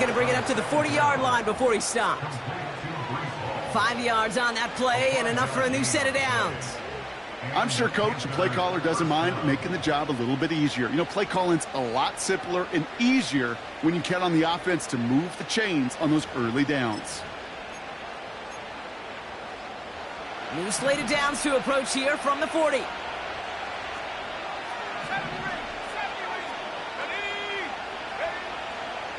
going to bring it up to the 40-yard line before he stopped. 5 yards on that play and enough for a new set of downs. I'm sure Coach, the play caller, doesn't mind making the job a little bit easier. You know, play calling's a lot simpler and easier when you count on the offense to move the chains on those early downs. New slate of downs to approach here from the 40.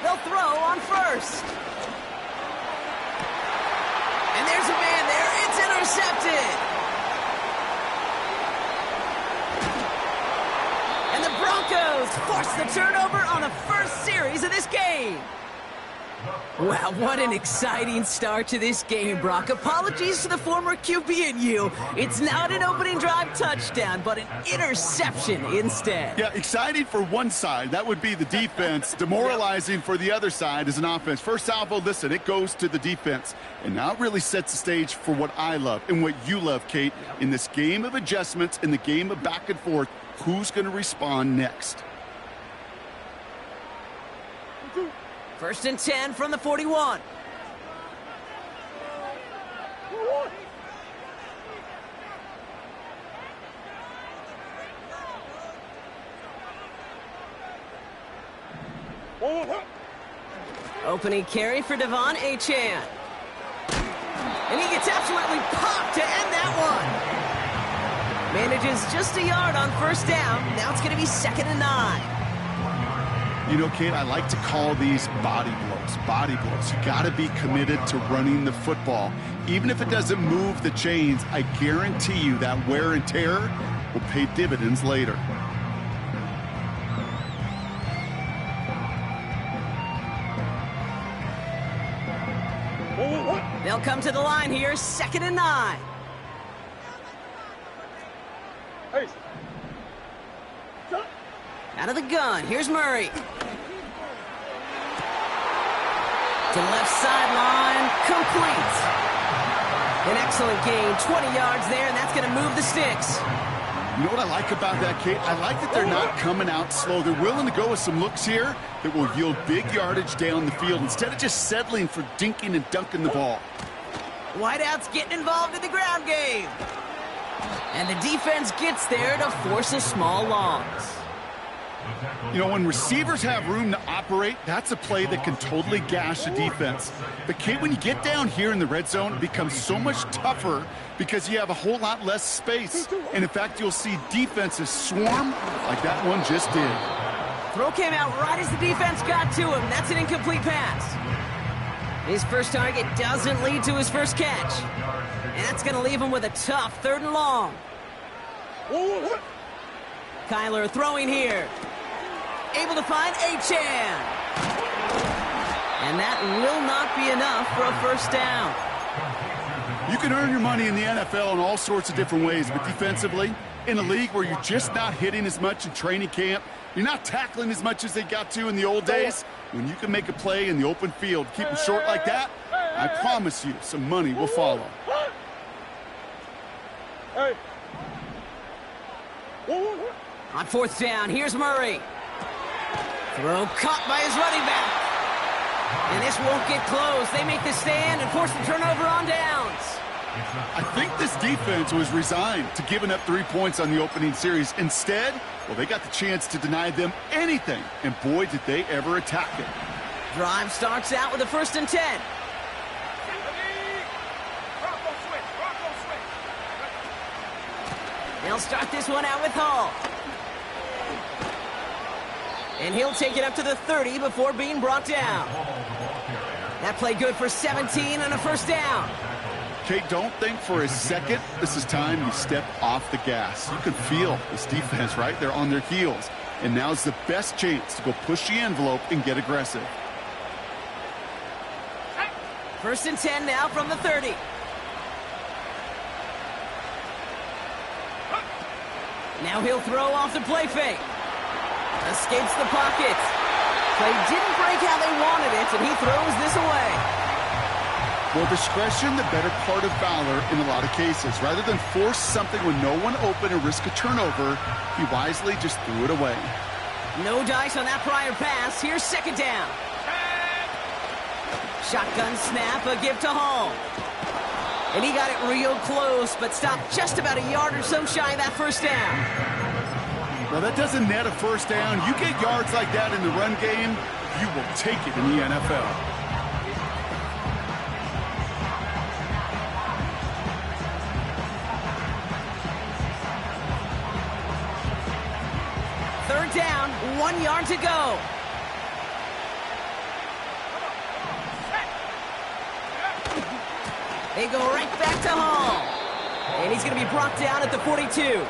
They'll throw on first. And there's a man there. It's intercepted. And the Broncos force the turnover on the first series of this game. Wow, what an exciting start to this game, Brock. Apologies to the former QB and you. It's not an opening drive touchdown, but an interception instead. Yeah, exciting for one side. That would be the defense. Demoralizing for the other side as an offense. First salvo, listen, it goes to the defense. And now it really sets the stage for what I love and what you love, Kate. In this game of adjustments, in the game of back and forth, who's going to respond next? First and 10 from the 41. Opening carry for Devon Achane. And he gets absolutely popped to end that one. Manages just a yard on first down. Now it's going to be 2nd and 9. You know, Kate, I like to call these body blows. Body blows. You got to be committed to running the football. Even if it doesn't move the chains, I guarantee you that wear and tear will pay dividends later. They'll come to the line here, 2nd and 9. Hey. Out of the gun, here's Murray. To the left sideline, complete. An excellent gain, 20 yards there, and that's going to move the sticks. You know what I like about that, Kate? I like that they're not coming out slow. They're willing to go with some looks here that will yield big yardage down the field instead of just settling for dinking and dunking the ball. Wideouts getting involved in the ground game. And the defense gets there to force a small loss. You know, when receivers have room to operate, that's a play that can totally gash a defense. But, Kate, when you get down here in the red zone, it becomes so much tougher because you have a whole lot less space. And, in fact, you'll see defenses swarm like that one just did. Throw came out right as the defense got to him. That's an incomplete pass. His first target doesn't lead to his first catch. And that's going to leave him with a tough 3rd and long. Kyler throwing here. Able to find Achane. And that will not be enough for a first down. You can earn your money in the NFL in all sorts of different ways, but defensively, in a league where you're just not hitting as much in training camp, you're not tackling as much as they got to in the old days, when you can make a play in the open field, keep them short like that, I promise you some money will follow. On 4th down, here's Murray. Throw caught by his running back. And this won't get close. They make the stand and force the turnover on downs. I think this defense was resigned to giving up 3 points on the opening series. Instead, well, they got the chance to deny them anything. And boy, did they ever attack it. Drive starts out with a 1st and 10. They'll start this one out with Hall. And he'll take it up to the 30 before being brought down. That play good for 17 and a first down. Kate, don't think for a second this is time you step off the gas. You can feel this defense, right? They're on their heels. And now's the best chance to go push the envelope and get aggressive. 1st and 10 now from the 30. Now he'll throw off the play fake. Escapes the pocket. Play didn't break how they wanted it, and he throws this away. Well, discretion, the better part of valor in a lot of cases. Rather than force something when no one open and risk a turnover, he wisely just threw it away. No dice on that prior pass. Here's 2nd down. Shotgun snap, a give to Hall. And he got it real close, but stopped just about a yard or so shy of that first down. Well, that doesn't net a first down. You get yards like that in the run game, you will take it in the NFL. Third down, 1 yard to go. They go right back to Hall. And he's going to be brought down at the 42.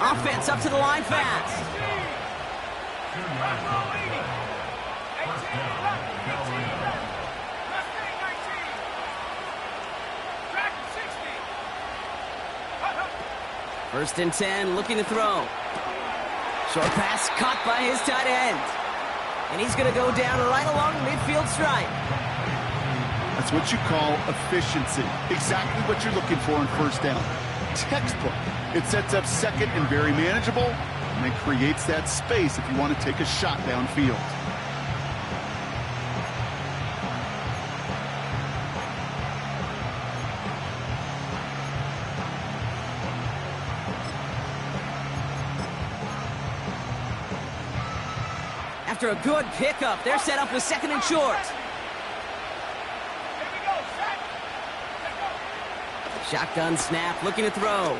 Offense up to the line fast. First and 10, looking to throw. Short pass caught by his tight end. And he's going to go down right along the midfield stripe. That's what you call efficiency. Exactly what you're looking for in first down. Textbook. It sets up second and very manageable, and it creates that space if you want to take a shot downfield. After a good pickup, they're set up with second and short. Shotgun snap, looking to throw.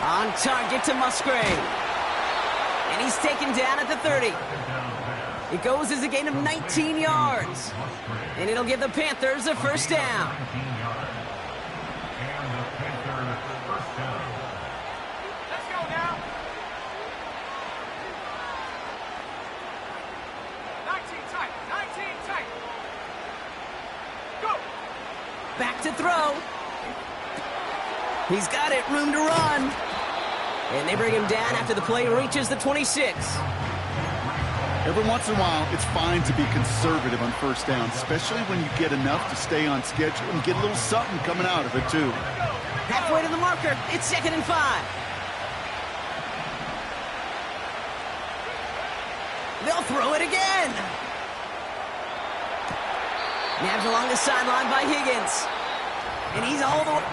On target to Musgrave. And he's taken down at the 30. It goes as a gain of 19 yards. And it'll give the Panthers a first down. Let's go now. 19 tight, 19 tight. Go. Back to throw. He's got it, room to run. And they bring him down after the play reaches the 26. Every once in a while, it's fine to be conservative on first down, especially when you get enough to stay on schedule and get a little something coming out of it, too. Halfway to the marker, it's 2nd and 5. They'll throw it again. Nabbed along the sideline by Higgins. And he's all the way.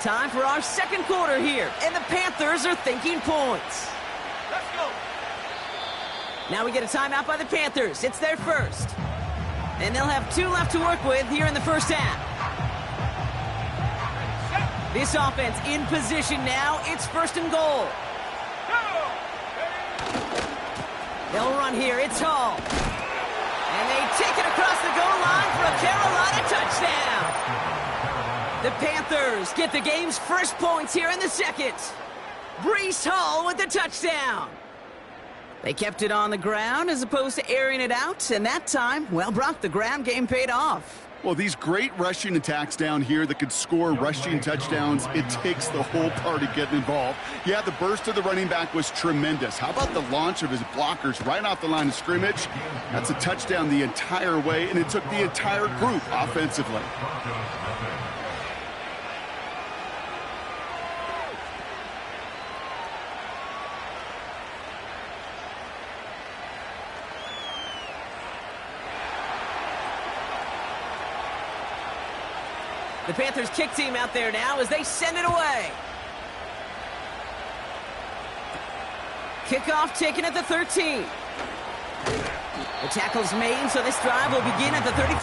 Time for our second quarter here, and the Panthers are thinking points. Let's go. Now we get a timeout by the Panthers. It's their first. And they'll have 2 left to work with here in the first half. This offense in position now. It's 1st and goal. They'll run here. It's Hall. And they take it across the goal line for a Carolina touchdown. The Panthers get the game's first points here in the second. Breece Hall with the touchdown. They kept it on the ground as opposed to airing it out, and that time, well, Brock, the ground game paid off. Well, these great rushing attacks down here that could score rushing touchdowns, it takes the whole party getting involved. Yeah, the burst of the running back was tremendous. How about the launch of his blockers right off the line of scrimmage? That's a touchdown the entire way, and it took the entire group offensively. The Panthers kick team out there now as they send it away. Kickoff taken at the 13. The tackle's made, so this drive will begin at the 30.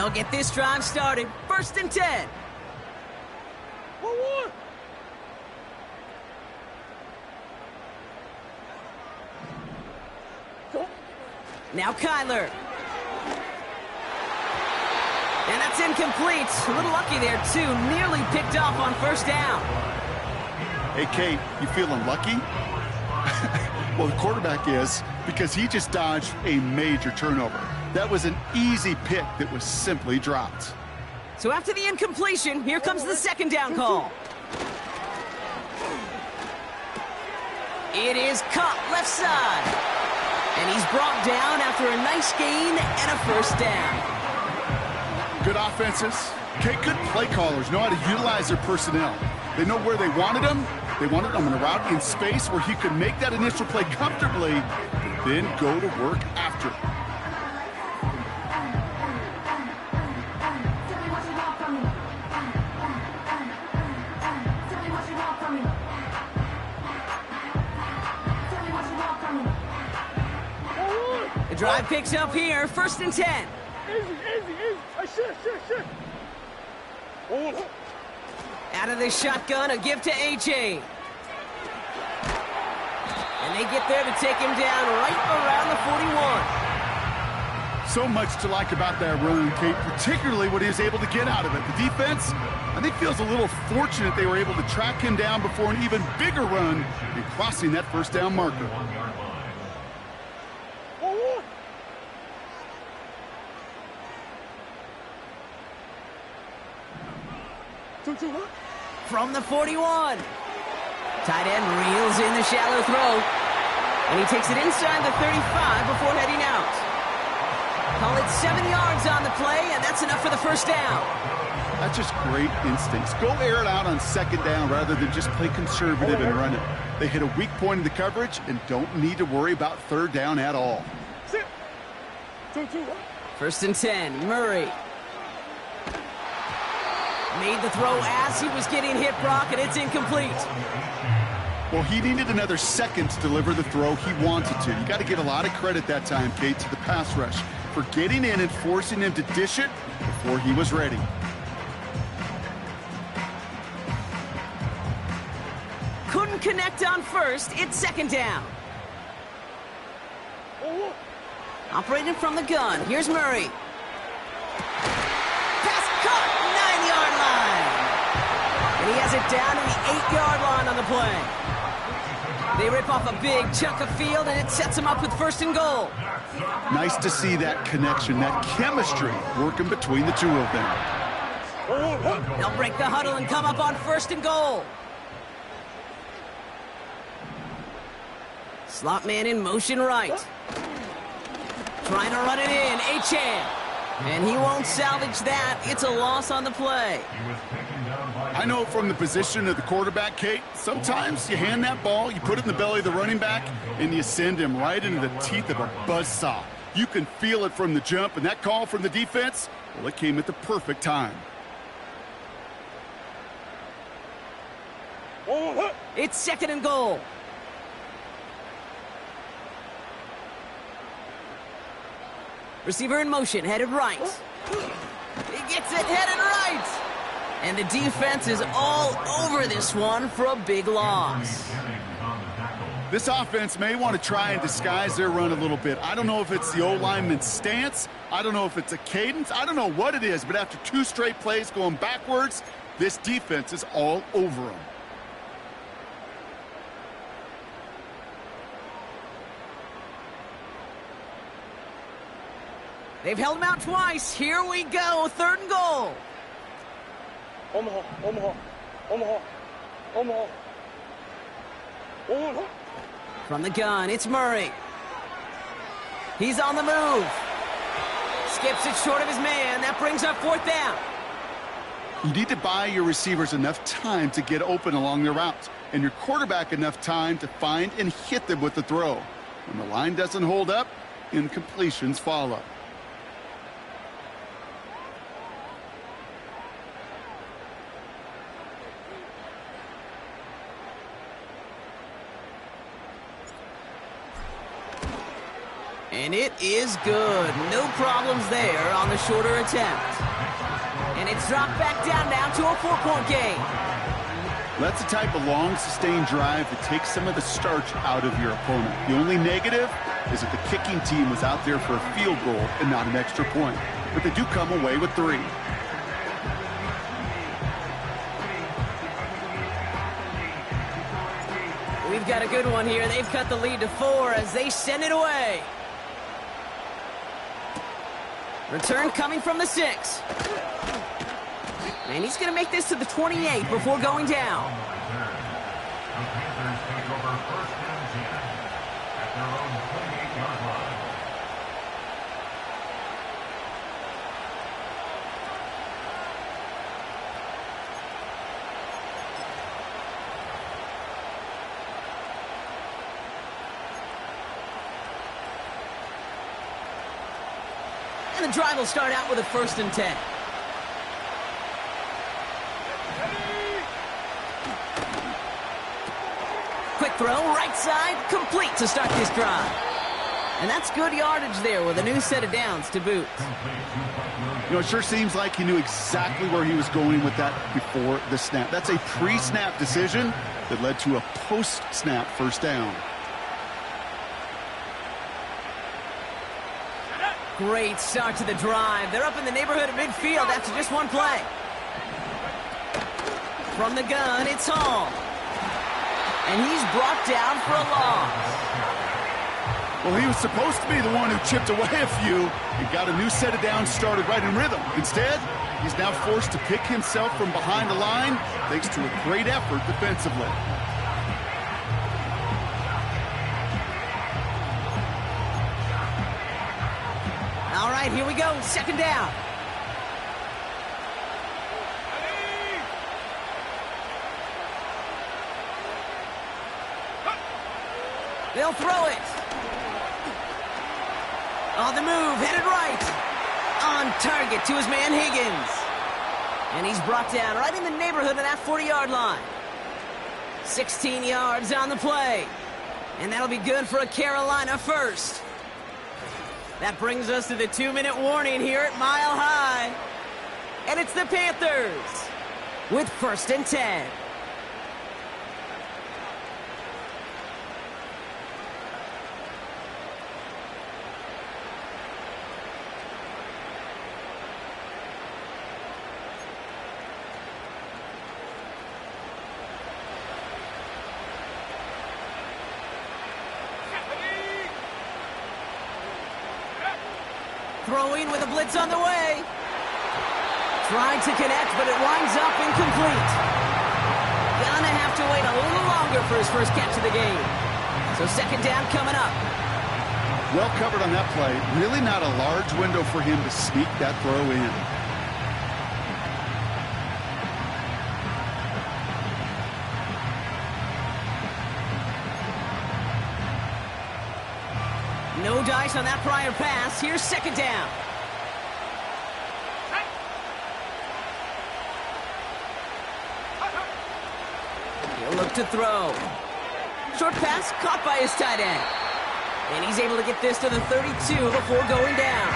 They'll get this drive started. 1st and 10. Now Kyler. And that's incomplete. A little lucky there, too. Nearly picked off on 1st down. Hey, Kate, you feeling lucky? Well, the quarterback is, because he just dodged a major turnover. That was an easy pick that was simply dropped. So after the incompletion, here comes the 2nd down call. It is caught left side. And he's brought down after a nice gain and a 1st down. Good offenses. Kate, good play callers know how to utilize their personnel. They know where they wanted him. They wanted him in a route in space where he could make that initial play comfortably, but then go to work after. The drive picks up here, 1st and 10. Out of the shotgun, a give to A.J. And they get there to take him down right around the 41. So much to like about that run, Kate, particularly what he was able to get out of it. The defense, I think, feels a little fortunate they were able to track him down before an even bigger run and crossing that 1st down marker. From the 41. Tight end reels in the shallow throw. And he takes it inside the 35 before heading out. Call it 7 yards on the play, and that's enough for the 1st down. That's just great instincts. Go air it out on 2nd down rather than just play conservative and run it. They hit a weak point in the coverage and don't need to worry about 3rd down at all. 1st and 10, Murray. Made the throw as he was getting hit, Brock, and it's incomplete. Well, he needed another second to deliver the throw he wanted to. You got to give a lot of credit that time, Kate, to the pass rush for getting in and forcing him to dish it before he was ready. Couldn't connect on 1st. It's 2nd down. Operating from the gun. Here's Murray. Pass caught. 9-yard line. And he has it down to the 8-yard line on the play. They rip off a big chunk of field, and it sets him up with 1st and goal. Nice to see that connection, that chemistry working between the two of them. They'll break the huddle and come up on 1st and goal. Slot man in motion right. Trying to run it in, Achane. And he won't salvage that. It's a loss on the play. I know from the position of the quarterback, Kate, sometimes you hand that ball, you put it in the belly of the running back, and you send him right into the teeth of a buzzsaw. You can feel it from the jump, and that call from the defense, well, it came at the perfect time. It's 2nd and goal. Receiver in motion, headed right. He gets it headed right. And the defense is all over this one for a big loss. This offense may want to try and disguise their run a little bit. I don't know if it's the O-lineman's stance. I don't know if it's a cadence. I don't know what it is, but after 2 straight plays going backwards, this defense is all over them. They've held him out twice. Here we go, 3rd and goal. From the gun, it's Murray. He's on the move. Skips it short of his man. That brings up 4th down. You need to buy your receivers enough time to get open along their routes, and your quarterback enough time to find and hit them with the throw. When the line doesn't hold up, incompletions follow. And it is good. No problems there on the shorter attempt. And it's dropped back down now to a 4-point game. That's the type of long, sustained drive that takes some of the starch out of your opponent. The only negative is that the kicking team was out there for a field goal and not an extra point. But they do come away with 3. We've got a good one here. They've cut the lead to 4 as they send it away. Return coming from the 6. And he's going to make this to the 28 before going down. And the drive will start out with a 1st and 10. Quick throw, right side, complete to start this drive. And that's good yardage there with a new set of downs to boot. You know, it sure seems like he knew exactly where he was going with that before the snap. That's a pre-snap decision that led to a post-snap 1st down. Great start to the drive. They're up in the neighborhood of midfield after just one play. From the gun, it's Hall. And he's brought down for a loss. Well, he was supposed to be the one who chipped away a few and got a new set of downs started right in rhythm. Instead, he's now forced to pick himself from behind the line thanks to a great effort defensively. All right, here we go. 2nd down. They'll throw it. On the move, headed right. On target to his man Higgins. And he's brought down right in the neighborhood of that 40-yard line. 16 yards on the play. And that'll be good for a Carolina 1st. That brings us to the 2-minute warning here at Mile High. And it's the Panthers with 1st and 10. Throwing with a blitz on the way. Trying to connect, but it winds up incomplete. Gonna have to wait a little longer for his first catch of the game. So 2nd down coming up. Well covered on that play. Really not a large window for him to sneak that throw in. No dice on that prior pass. Here's 2nd down. He'll look to throw. Short pass caught by his tight end. And he's able to get this to the 32 before going down.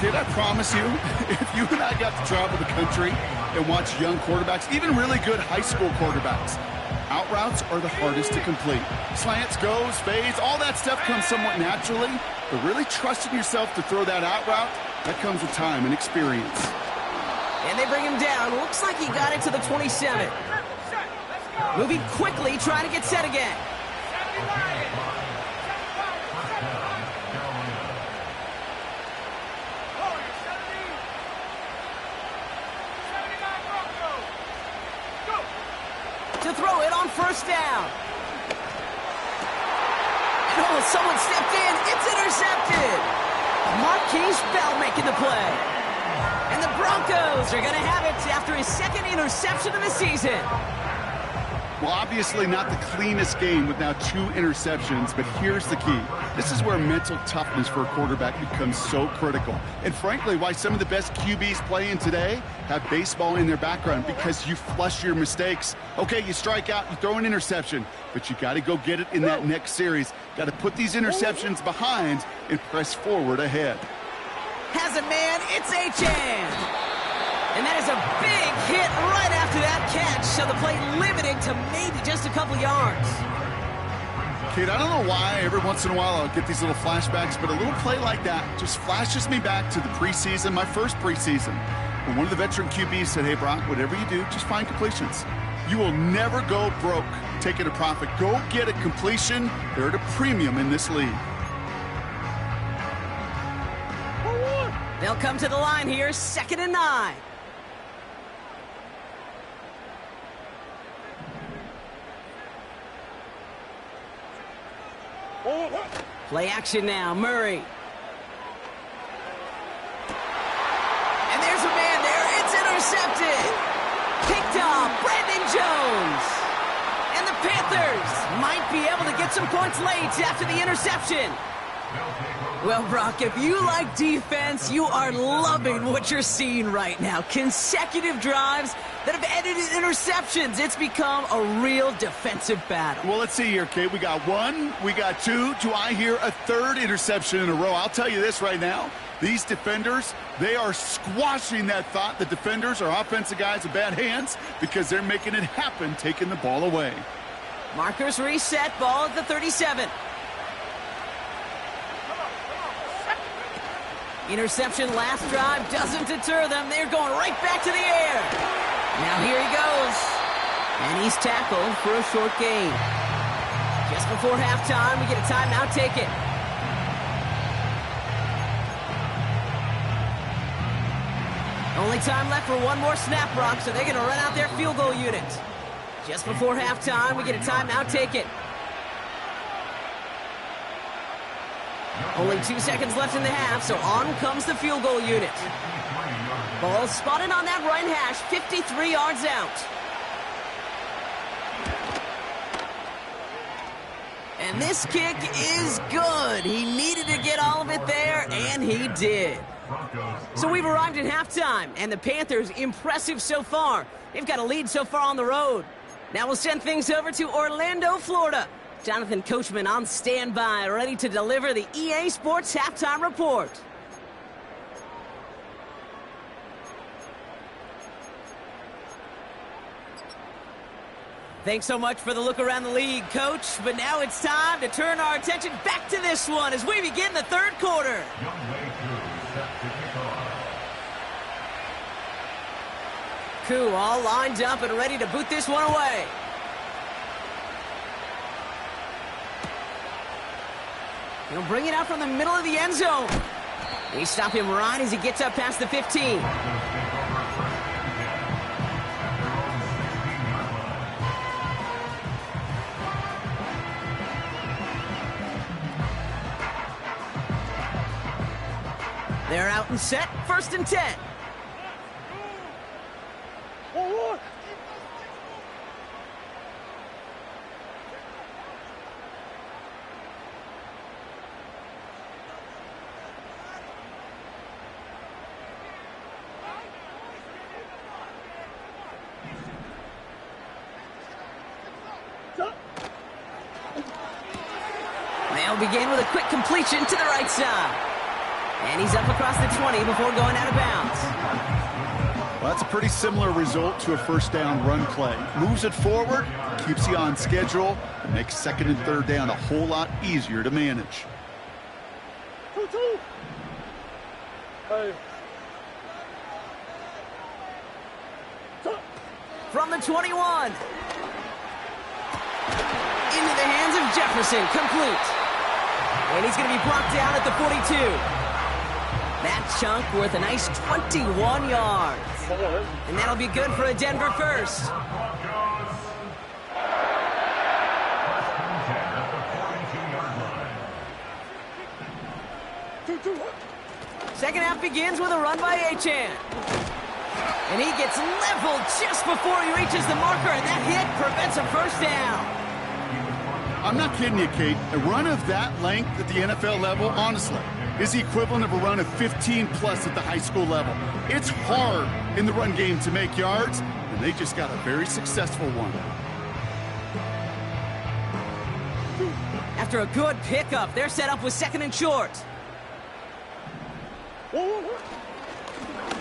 Kid, I promise you, if you and I got to travel the country and watch young quarterbacks, even really good high school quarterbacks, out routes are the hardest to complete. Slants, goes, fades, all that stuff comes somewhat naturally, but really trusting yourself to throw that out route, that comes with time and experience. And they bring him down. Looks like he got it to the 27. Moving quickly, trying to get set again. To throw it on 1st down. And oh, someone stepped in. It's intercepted. Marquise Bell making the play. And the Broncos are going to have it after his 2nd interception of the season. Well, obviously not the cleanest game with now 2 interceptions, but here's the key. This is where mental toughness for a quarterback becomes so critical. And frankly, why some of the best QBs playing today have baseball in their background, because you flush your mistakes. Okay, you strike out, you throw an interception, but you got to go get it in that next series. Got to put these interceptions behind and press forward ahead. Has a man, it's Achane. And that is a big hit right after that catch, so the play limited to maybe just a couple yards. Kid, I don't know why every once in a while I'll get these little flashbacks, but a little play like that just flashes me back to the preseason, my first preseason, when one of the veteran QBs said, hey, Brock, whatever you do, just find completions. You will never go broke taking a profit. Go get a completion. They're at a premium in this league. They'll come to the line here, 2nd and 9. Play action now, Murray. And there's a man there. It's intercepted. Picked off, Brandon Jones. And the Panthers might be able to get some points late after the interception. Well, Brock, if you like defense, you are loving what you're seeing right now. Consecutive drives that have ended in interceptions. It's become a real defensive battle. Well, let's see here, Kate. We got 1, we got 2. Do I hear a 3rd interception in a row? I'll tell you this right now. These defenders, they are squashing that thought. The defenders are offensive guys with bad hands because they're making it happen, taking the ball away. Markers reset, ball at the 37. Interception last drive doesn't deter them. They're going right back to the air. Now here he goes. And he's tackled for a short gain. Just before halftime, we get a timeout. Take it. Only time left for one more snap, Brock, so they're going to run out their field goal unit. Just before halftime, we get a timeout. Take it. Only 2 seconds left in the half, so on comes the field goal unit. Ball spotted on that right hash, 53 yards out. And this kick is good. He needed to get all of it there, and he did. So we've arrived at halftime, and the Panthers, impressive so far. They've got a lead so far on the road. Now we'll send things over to Orlando, Florida. Jonathan Coachman on standby, ready to deliver the EA Sports Halftime Report. Thanks so much for the look around the league, Coach. But now it's time to turn our attention back to this one as we begin the 3rd quarter. Koo all lined up and ready to boot this one away. He'll bring it out from the middle of the end zone. They stop him right as he gets up past the 15. They're out and set, 1st and 10. They'll begin with a quick completion to the right side. And he's up across the 20 before going out of bounds. Well, that's a pretty similar result to a 1st down run play. Moves it forward, keeps you on schedule, and makes 2nd and 3rd down a whole lot easier to manage. From the 21. Into the hands of Jefferson, complete. And he's going to be brought down at the 42. That chunk worth a nice 21 yards. And that'll be good for a Denver first. Second half begins with a run by Achane. And he gets leveled just before he reaches the marker, and that hit prevents a first down. I'm not kidding you, Kate. A run of that length at the NFL level, honestly, is the equivalent of a run of 15-plus at the high school level. It's hard in the run game to make yards, and they just got a very successful one. After a good pickup, they're set up with 2nd and short.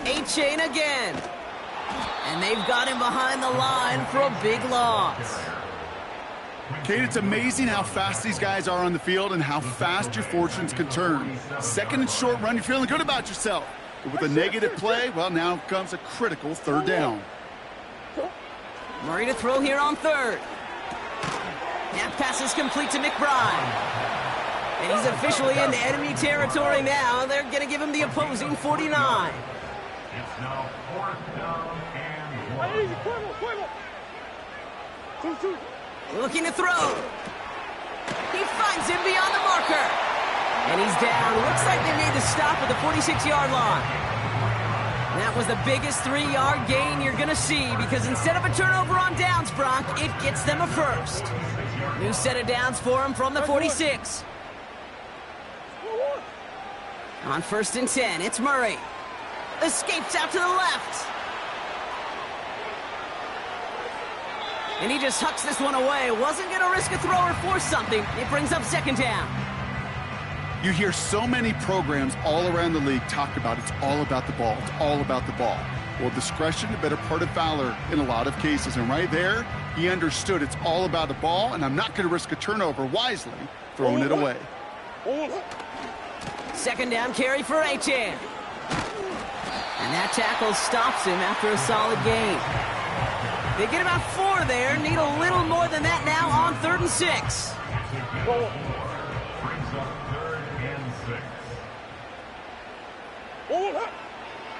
A-chain again. And they've got him behind the line for a big loss. Kate, it's amazing how fast these guys are on the field and how fast your fortunes can turn. 2nd and short run, you're feeling good about yourself. But with a negative play, well, now comes a critical 3rd down. Murray to throw here on 3rd. That pass is complete to McBride. And he's officially into enemy territory now. They're going to give him the opposing 49. It's now 4th down and 1. Looking to throw. He finds him beyond the marker. And he's down. Looks like they made the stop at the 46-yard line. That was the biggest 3-yard gain you're going to see, because instead of a turnover on downs, Brock, it gets them a first. New set of downs for him from the 46. On 1st and 10, it's Murray. Escapes out to the left. And he just hucks this one away. Wasn't going to risk a throw or force something. It brings up 2nd down. You hear so many programs all around the league talk about it's all about the ball. It's all about the ball. Well, discretion, the better part of valor in a lot of cases. And right there, he understood it's all about the ball, and I'm not going to risk a turnover, wisely throwing it away. 2nd down carry for A-Chan. And that tackle stops him after a solid gain. They get about 4 there, need a little more than that now on 3rd and 6.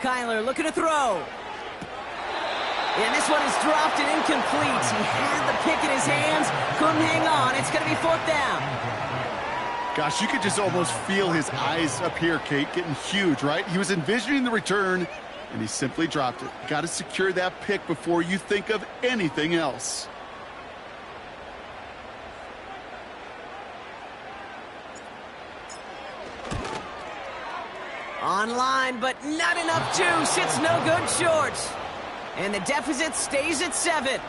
Kyler looking to throw. And this one is dropped and incomplete. He had the pick in his hands, couldn't hang on. It's going to be 4th down. Gosh, you could just almost feel his eyes up here, Kate, getting huge, right? He was envisioning the return, and he simply dropped it. Got to secure that pick before you think of anything else. Online, but not enough juice. It's no good short. And the deficit stays at 7.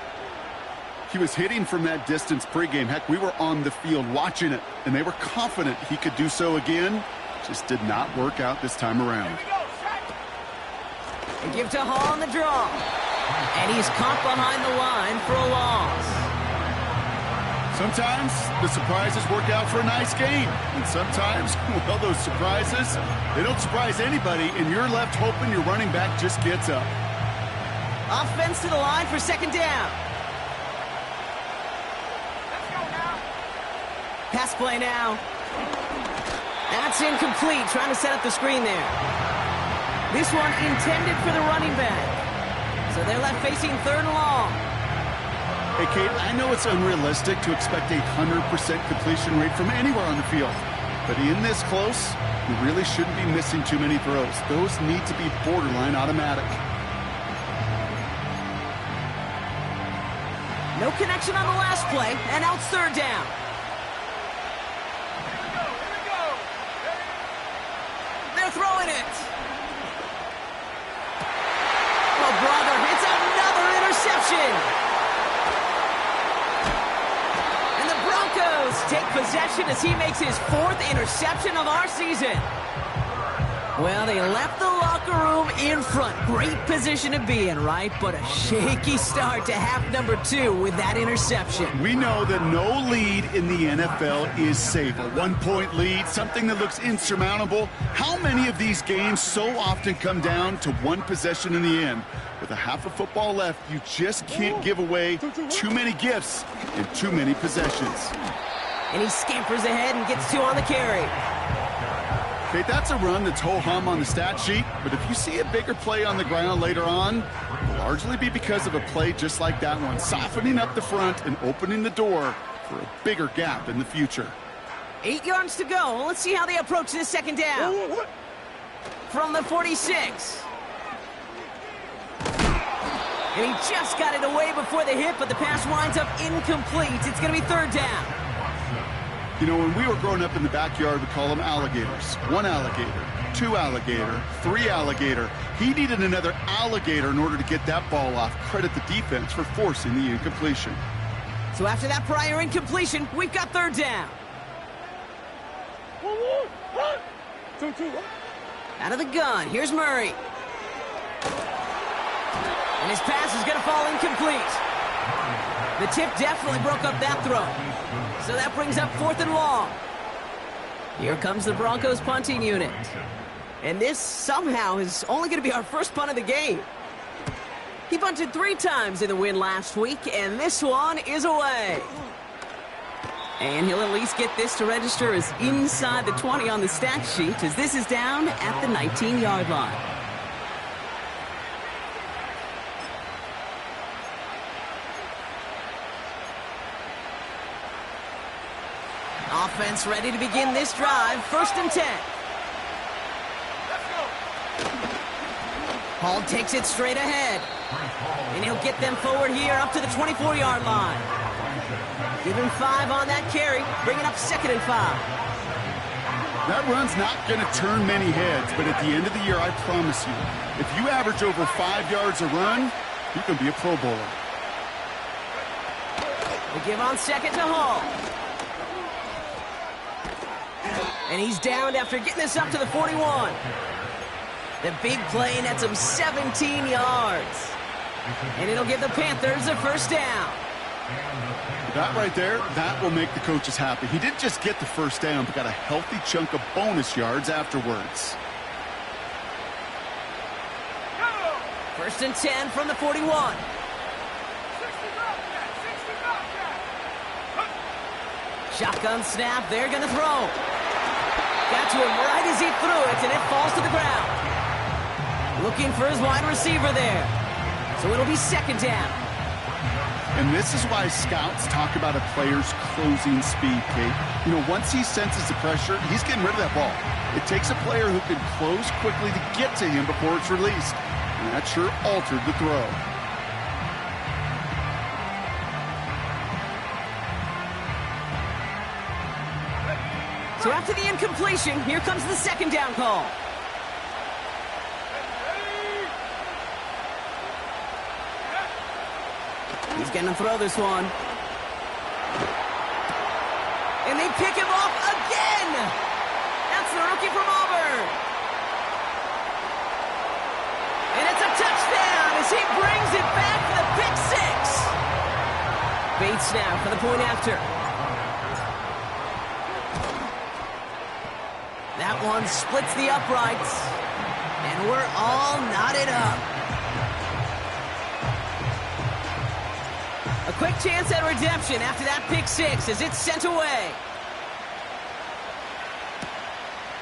He was hitting from that distance pregame. Heck, we were on the field watching it, and they were confident he could do so again. Just did not work out this time around. They give to Hall on the draw. And he's caught behind the line for a loss. Sometimes the surprises work out for a nice game. And sometimes, well, those surprises, they don't surprise anybody, and you're left hoping your running back just gets up. Offense to the line for 2nd down. Pass play now. That's incomplete. Trying to set up the screen there. This one intended for the running back. So they're left facing 3rd and long. Hey, Kate, I know it's unrealistic to expect a 100% completion rate from anywhere on the field. But in this close, you really shouldn't be missing too many throws. Those need to be borderline automatic. No connection on the last play, and now it's 3rd down. They're throwing it. Oh, brother, it's another interception. And the Broncos take possession as he makes his 4th interception of our season. Well, they left the locker room in front. Great position to be in, right? But a shaky start to half number 2 with that interception. We know that no lead in the NFL is safe. A 1-point lead, something that looks insurmountable. How many of these games so often come down to one possession in the end? With a half of football left, you just can't give away too many gifts in too many possessions. And he scampers ahead and gets 2 on the carry. Okay, that's a run that's ho-hum on the stat sheet, but if you see a bigger play on the ground later on, it'll largely be because of a play just like that one, softening up the front and opening the door for a bigger gap in the future. 8 yards to go. Let's see how they approach this 2nd down. From the 46. And he just got it away before the hit, but the pass winds up incomplete. It's going to be third down. You know, when we were growing up in the backyard, we call them alligators. One alligator, two alligator, three alligator. He needed another alligator in order to get that ball off. Credit the defense for forcing the incompletion. So after that prior incompletion, we've got third down. Out of the gun, here's Murray. And his pass is going to fall incomplete. The tip definitely broke up that throw. So that brings up 4th and long. Here comes the Broncos punting unit. And this somehow is only going to be our first punt of the game. He punted 3 times in the win last week, and this one is away. And he'll at least get this to register as inside the 20 on the stat sheet, as this is down at the 19-yard line. Offense ready to begin this drive. 1st and 10. Let's go. Hall takes it straight ahead. And he'll get them forward here up to the 24-yard line. Give him 5 on that carry. Bring it up 2nd and 5. That run's not going to turn many heads, but at the end of the year, I promise you, if you average over 5 yards a run, you can be a Pro Bowler. They give on 2nd to Hall. And he's downed after getting this up to the 41. The big play nets him 17 yards. And it'll give the Panthers a first down. That right there, that will make the coaches happy. He didn't just get the first down, but got a healthy chunk of bonus yards afterwards. 1st and 10 from the 41. 60 Bobcat, 60 Bobcat. Shotgun snap, they're going to throw. Got to him right as he threw it, and it falls to the ground. Looking for his wide receiver there. So it'll be 2nd down. And this is why scouts talk about a player's closing speed, Kate. You know, once he senses the pressure, he's getting rid of that ball. It takes a player who can close quickly to get to him before it's released. And that sure altered the throw. So after the incompletion, here comes the 2nd down call. He's going to throw this one. And they pick him off again. That's the rookie from Auburn. And it's a touchdown as he brings it back for the pick 6. Bates now for the point after. That one splits the uprights. And we're all knotted up. A quick chance at redemption after that pick 6 as it's sent away.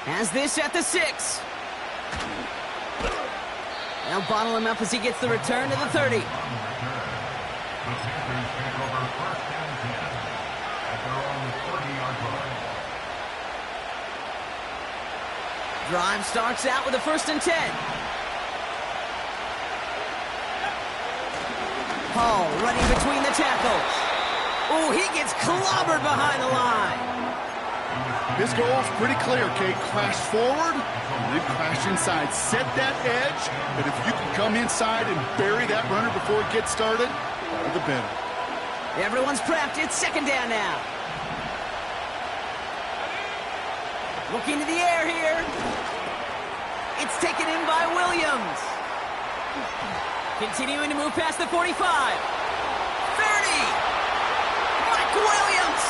Has this at the 6. They'll bottle him up as he gets the return to the 30. Drive starts out with a 1st and 10. Hall running between the tackles. Oh, he gets clobbered behind the line. This goal is pretty clear, Kate. Crash forward, and then crash inside. Set that edge, but if you can come inside and bury that runner before it gets started, all the better. Everyone's prepped. It's 2nd down now. Looking to the air here. It's taken in by Williams. Continuing to move past the 45. 30. Mike Williams.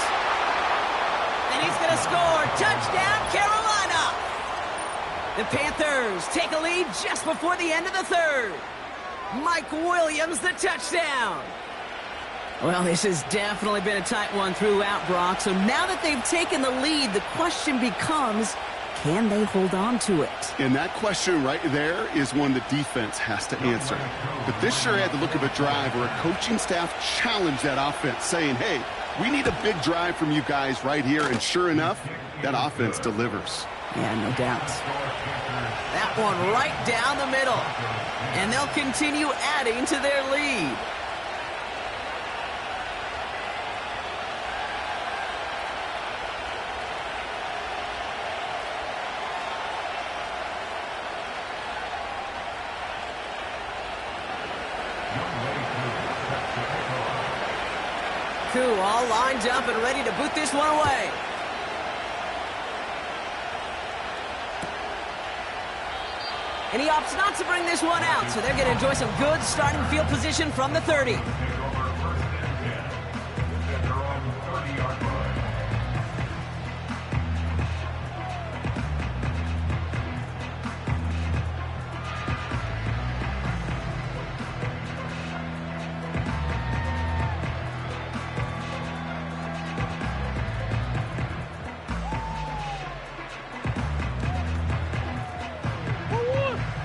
And he's going to score. Touchdown, Carolina. The Panthers take a lead just before the end of the 3rd. Mike Williams, the touchdown. Well, this has definitely been a tight one throughout, Brock. So now that they've taken the lead, the question becomes, can they hold on to it? And that question right there is one the defense has to answer. But this sure had the look of a drive where a coaching staff challenged that offense, saying, hey, we need a big drive from you guys right here. And sure enough, that offense delivers. Yeah, no doubt. That one right down the middle. And they'll continue adding to their lead. All lined up and ready to boot this one away. And he opts not to bring this one out, so they're going to enjoy some good starting field position from the 30.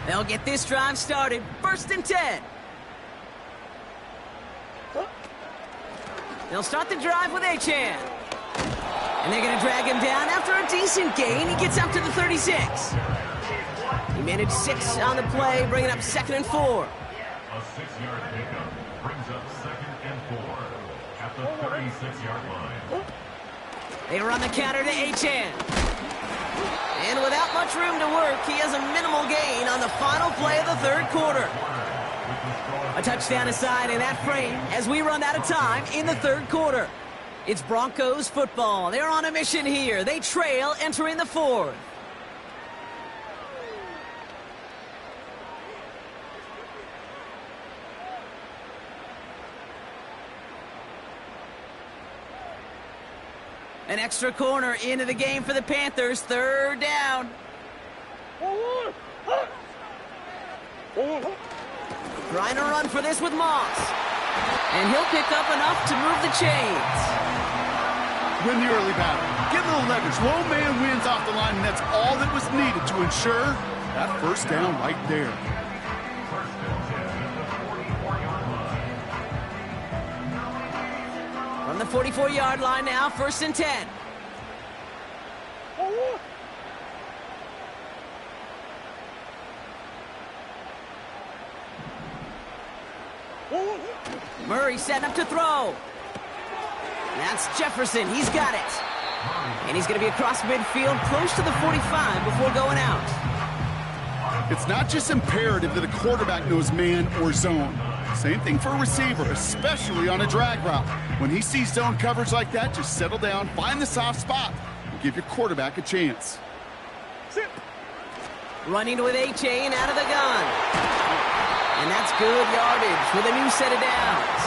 They'll get this drive started. 1st and 10. They'll start the drive with Achane. And they're going to drag him down after a decent gain. He gets up to the 36. He managed 6 on the play, bringing up 2nd and 4. A 6-yard pickup brings up 2nd and 4 at the 36-yard line. They run the counter to Achane. And without much room to work, he has a minimal gain on the final play of the 3rd quarter. A touchdown aside in that frame as we run out of time in the 3rd quarter. It's Broncos football. They're on a mission here. They trail entering the 4th. An extra corner into the game for the Panthers. 3rd down. Trying to run for this with Moss. And he'll pick up enough to move the chains. Win the early battle. Get a little leverage. Low man wins off the line, and that's all that was needed to ensure that 1st down right there. From the 44-yard line now, 1st and 10. Murray setting up to throw. That's Jefferson. He's got it. And he's going to be across midfield, close to the 45 before going out. It's not just imperative that a quarterback knows man or zone. Same thing for a receiver, especially on a drag route. When he sees zone coverage like that, just settle down, find the soft spot, and give your quarterback a chance. Running with Achane out of the gun. And that's good yardage with a new set of downs.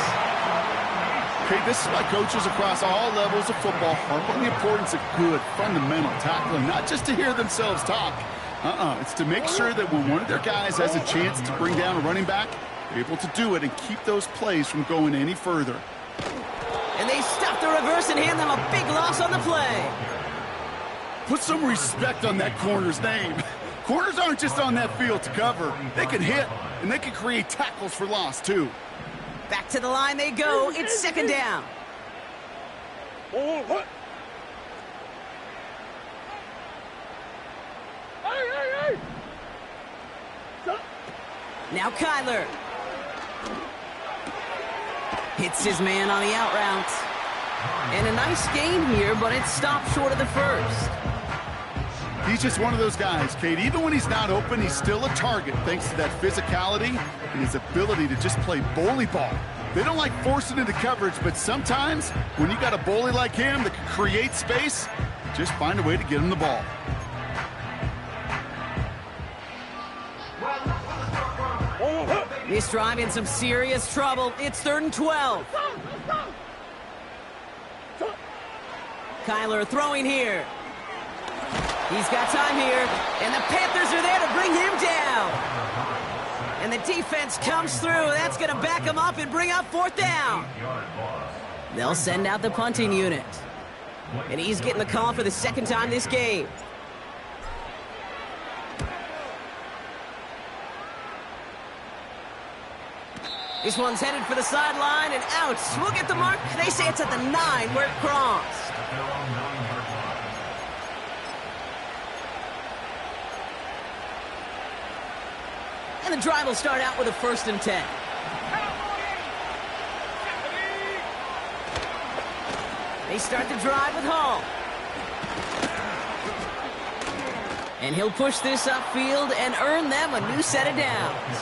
Okay, this is why coaches across all levels of football harp on the importance of good, fundamental tackling, not just to hear themselves talk. It's to make sure that when one of their guys has a chance to bring down a running back, they're able to do it and keep those plays from going any further. And they stop the reverse and hand them a big loss on the play. Put some respect on that corner's name. Corners aren't just on that field to cover. They can hit, and they can create tackles for loss, too. Back to the line they go. It's 2nd down. Now Kyler. Hits his man on the out route. And a nice gain here, but it stopped short of the 1st. He's just one of those guys, Kate. Even when he's not open, he's still a target thanks to that physicality and his ability to just play bully ball. They don't like forcing into coverage, but sometimes when you got a bully like him that can create space, just find a way to get him the ball. This drive in some serious trouble. It's 3rd and 12. Kyler throwing here. He's got time here, and the Panthers are there to bring him down. And the defense comes through. That's going to back him up and bring up 4th down. They'll send out the punting unit. And he's getting the call for the 2nd time this game. This one's headed for the sideline and out. We'll get the mark. They say it's at the 9 where it crossed. the drive will start out with a 1st and 10. They start the drive with Hall. And he'll push this upfield and earn them a new set of downs.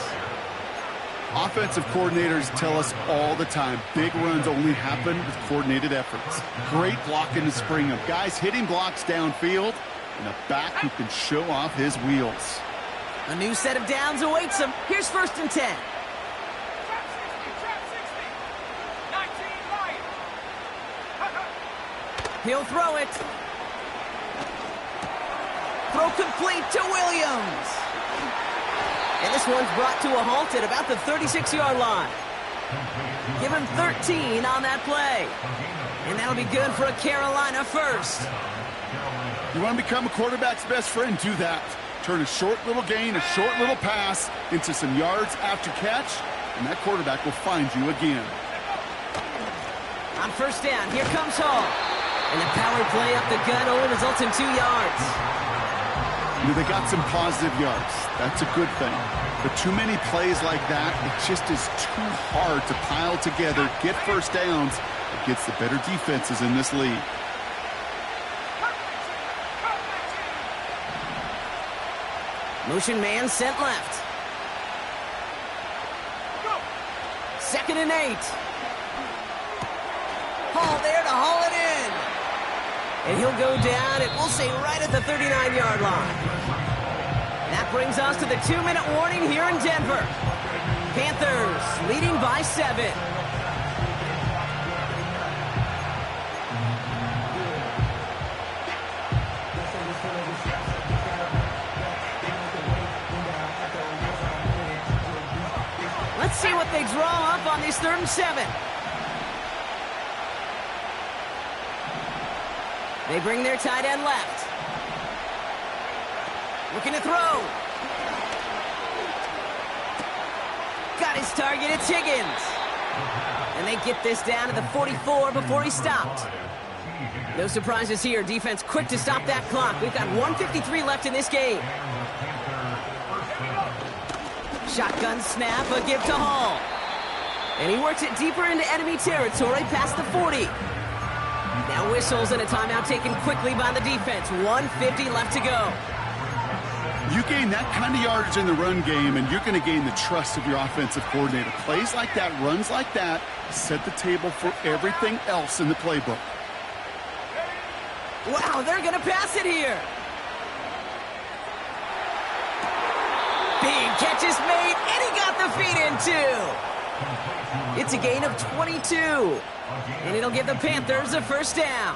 Offensive coordinators tell us all the time, big runs only happen with coordinated efforts. Great blocking to spring them. Guys hitting blocks downfield, and a back who can show off his wheels. A new set of downs awaits him. Here's 1st and 10. He'll throw it. Throw complete to Williams. And this one's brought to a halt at about the 36-yard line. Give him 13 on that play. And that'll be good for a Carolina 1st. You want to become a quarterback's best friend? Do that. Turn a short little gain, a short little pass into some yards after catch, and that quarterback will find you again. On 1st down, here comes Hall. And the power play up the gut only results in 2 yards. You know, they got some positive yards. That's a good thing. But too many plays like that, it just is too hard to pile together, get 1st downs against the better defenses in this league. Motion man sent left. 2nd and 8. Hall there to haul it in. And he'll go down, and we'll say right at the 39-yard line. That brings us to the 2-minute warning here in Denver. Panthers leading by 7. Let's see what they draw up on this 3rd and 7. They bring their tight end left. Looking to throw. Got his target, it's Higgins. And they get this down to the 44 before he stopped. No surprises here. Defense quick to stop that clock. We've got 1:53 left in this game. Shotgun snap, a give to Hall. And he works it deeper into enemy territory past the 40. Now whistles and a timeout taken quickly by the defense. 1:50 left to go. You gain that kind of yardage in the run game, and you're going to gain the trust of your offensive coordinator. Plays like that, runs like that, set the table for everything else in the playbook. Wow, they're going to pass it here. Big catch is made, and he got the feet in too. It's a gain of 22, and it'll give the Panthers a 1st down.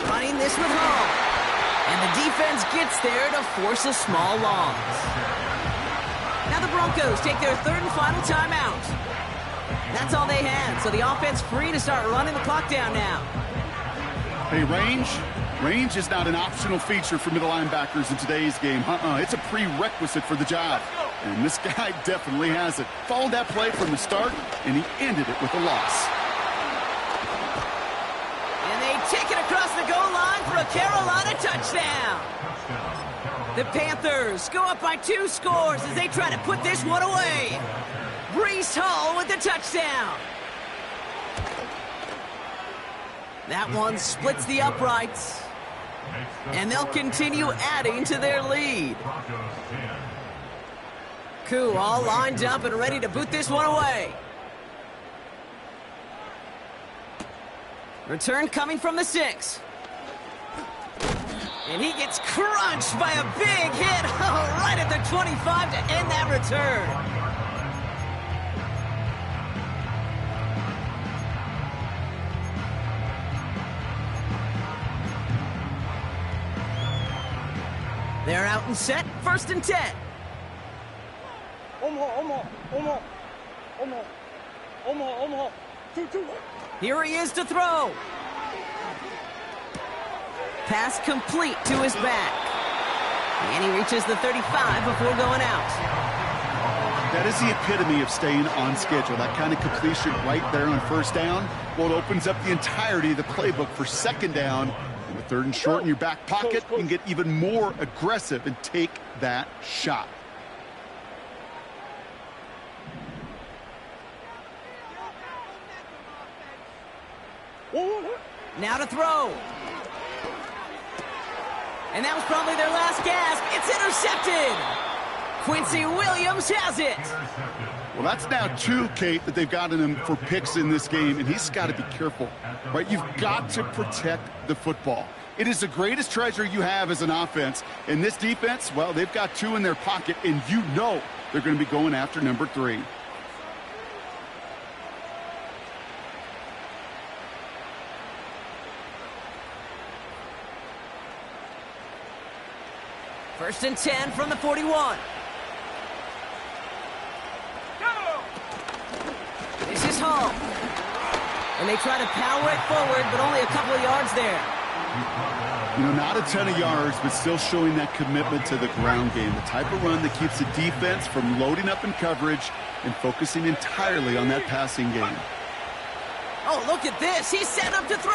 Running this with Hall, and the defense gets there to force a small loss. Now the Broncos take their 3rd and final timeout. That's all they had, so the offense free to start running the clock down now. Hey, range is not an optional feature for middle linebackers in today's game. It's a prerequisite for the job. And this guy definitely has it. Followed that play from the start, and he ended it with a loss. And they take it across the goal line for a Carolina touchdown. The Panthers go up by 2 scores as they try to put this one away. Breece Hall with the touchdown. That one splits the uprights. And they'll continue adding to their lead. Koo all lined up and ready to boot this one away. Return coming from the 6. And he gets crunched by a big hit right at the 25 to end that return. They're out and set, 1st and 10. Here he is to throw. Pass complete to his back. And he reaches the 35 before going out. That is the epitome of staying on schedule. That kind of completion right there on 1st down. Well, it opens up the entirety of the playbook for 2nd down. With 3rd and short in your back pocket, you can get even more aggressive and take that shot. Now to throw. And that was probably their last gasp. It's intercepted. Quincy Williams has it. Well, that's now 2, Kate, that they've gotten him for picks in this game, and he's got to be careful, right? You've got to protect the football. It is the greatest treasure you have as an offense. And this defense, well, they've got 2 in their pocket, and you know they're going to be going after number 3. First and 10 from the 41. This is Hall. And they try to power it forward, but only a couple of yards there. You know, not a ton of yards, but still showing that commitment to the ground game. The type of run that keeps the defense from loading up in coverage and focusing entirely on that passing game. Oh, look at this. He's set up to throw.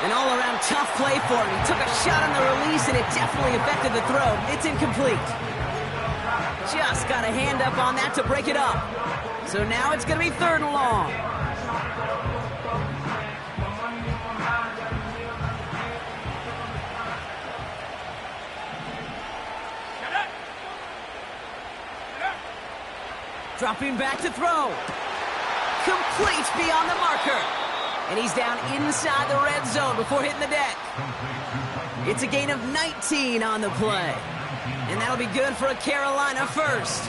An all-around tough play for him. He took a shot on the release, and it definitely affected the throw. It's incomplete. Just got a hand up on that to break it up. So now it's going to be 3rd and long. Dropping back to throw. Complete beyond the marker. And he's down inside the red zone before hitting the deck. It's a gain of 19 on the play. And that'll be good for a Carolina first.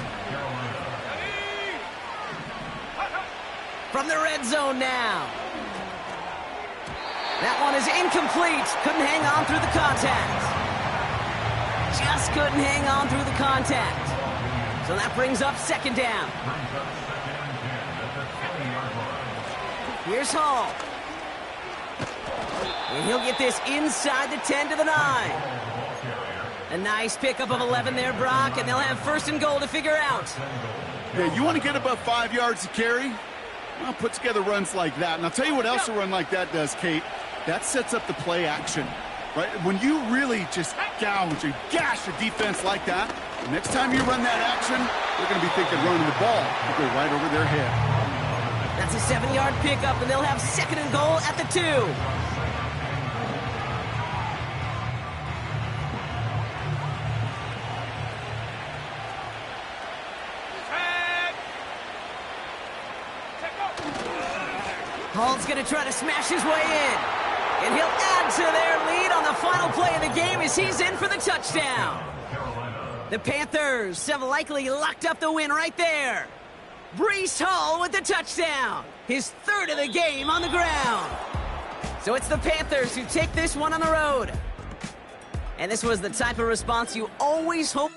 From the red zone now. That one is incomplete. Couldn't hang on through the contact. Just couldn't hang on through the contact. So that brings up 2nd down. Here's Hall. And he'll get this inside the 10 to the 9. A nice pickup of 11 there, Brock, and they'll have 1st and goal to figure out. Yeah, you want to get above 5 yards to carry? Well, put together runs like that. And I'll tell you what else a run like that does, Kate. That sets up the play action, right? When you really just gouge and gash a defense like that, the next time you run that action, they're going to be thinking running the ball. You go right over their head. That's a 7-yard pickup, and they'll have 2nd and goal at the 2. Hall's going to try to smash his way in. And he'll add to their lead on the final play of the game as he's in for the touchdown. The Panthers have likely locked up the win right there. Breece Hall with the touchdown. His 3rd of the game on the ground. So it's the Panthers who take this one on the road. And this was the type of response you always hope